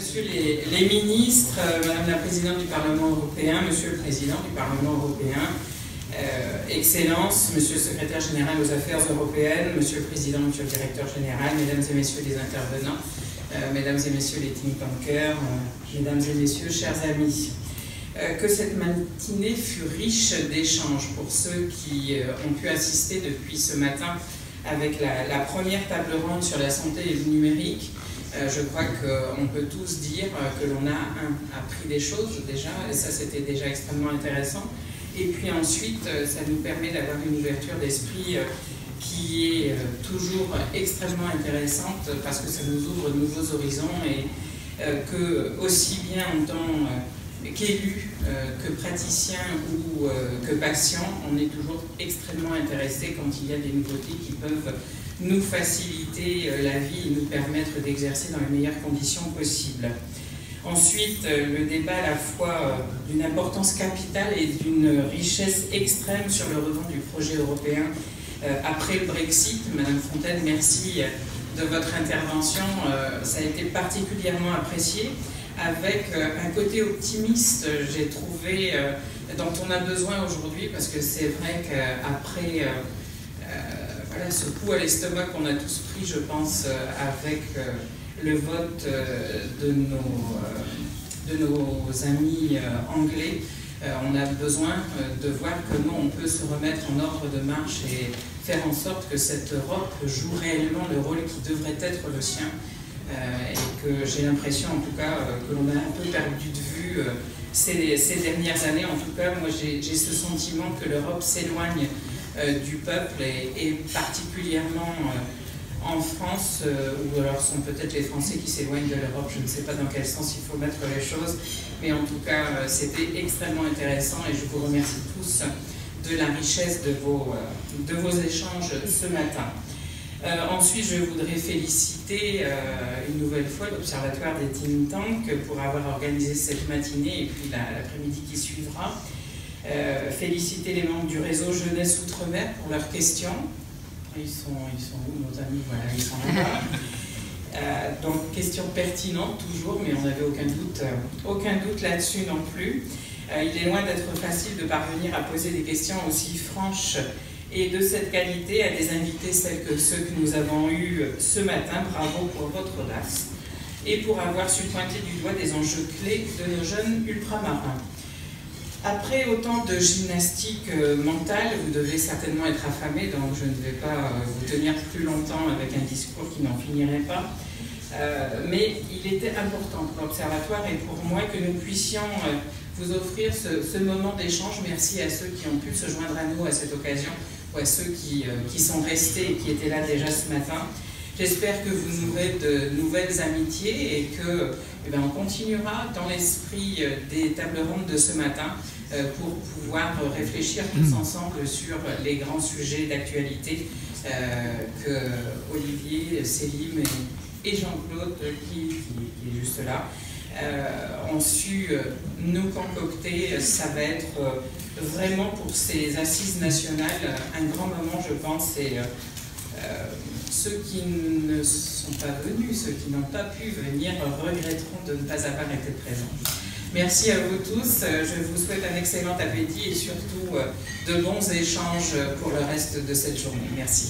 Monsieur les ministres, Madame la Présidente du Parlement européen, Monsieur le Président du Parlement européen, Excellences, Monsieur le Secrétaire général aux Affaires européennes, Monsieur le Président, Monsieur le Directeur général, Mesdames et Messieurs les intervenants, Mesdames et Messieurs les think tankers, Mesdames et Messieurs, chers amis. Que cette matinée fut riche d'échanges pour ceux qui ont pu assister depuis ce matin avec la première table ronde sur la santé et le numérique. Je crois qu'on peut tous dire que l'on a appris des choses déjà, et ça c'était déjà extrêmement intéressant. Et puis ensuite, ça nous permet d'avoir une ouverture d'esprit qui est toujours extrêmement intéressante parce que ça nous ouvre de nouveaux horizons et que, aussi bien en tant qu'élu, que praticien ou que patient, on est toujours extrêmement intéressé quand il y a des nouveautés qui peuvent nous faciliter la vie et nous permettre d'exercer dans les meilleures conditions possibles. Ensuite, le débat à la fois d'une importance capitale et d'une richesse extrême sur le rebond du projet européen après le Brexit. Madame Fontaine, merci de votre intervention. Ça a été particulièrement apprécié, avec un côté optimiste, j'ai trouvé, dont on a besoin aujourd'hui, parce que c'est vrai qu'après voilà, ce coup à l'estomac qu'on a tous pris, je pense, avec le vote de nos amis anglais, on a besoin de voir comment on peut se remettre en ordre de marche et faire en sorte que cette Europe joue réellement le rôle qui devrait être le sien. Et que j'ai l'impression, en tout cas, que l'on a un peu perdu de vue ces dernières années. En tout cas, moi, j'ai ce sentiment que l'Europe s'éloigne du peuple et particulièrement en France, ou alors ce sont peut-être les Français qui s'éloignent de l'Europe, je ne sais pas dans quel sens il faut mettre les choses, mais en tout cas, c'était extrêmement intéressant et je vous remercie tous de la richesse de vos échanges ce matin. Ensuite, je voudrais féliciter une nouvelle fois l'Observatoire des think tanks pour avoir organisé cette matinée et puis l'après-midi qui suivra. Féliciter les membres du réseau Jeunesse Outre-mer pour leurs questions. Ils sont où, nos amis? Voilà, ils sont là-bas. Donc, questions pertinentes toujours, mais on n'avait aucun doute là-dessus non plus. Il est loin d'être facile de parvenir à poser des questions aussi franches et de cette qualité à des invités tels que ceux que nous avons eus ce matin. Bravo pour votre audace et pour avoir su pointer du doigt des enjeux clés de nos jeunes ultramarins. Après autant de gymnastique mentale, vous devez certainement être affamés, donc je ne vais pas vous tenir plus longtemps avec un discours qui n'en finirait pas. Mais il était important pour l'Observatoire et pour moi que nous puissions vous offrir ce moment d'échange. Merci à ceux qui ont pu se joindre à nous à cette occasion, ou à ceux qui sont restés et qui étaient là déjà ce matin. J'espère que vous nouerez de nouvelles amitiés et que on continuera dans l'esprit des tables rondes de ce matin pour pouvoir réfléchir tous ensemble sur les grands sujets d'actualité que Olivier, Célim et Jean-Claude, qui est juste là, ont su nous concocter. Ça va être vraiment pour ces assises nationales un grand moment, je pense, et ceux qui ne sont pas venus, ceux qui n'ont pas pu venir, regretteront de ne pas avoir été présents. Merci à vous tous, je vous souhaite un excellent appétit et surtout de bons échanges pour le reste de cette journée. Merci.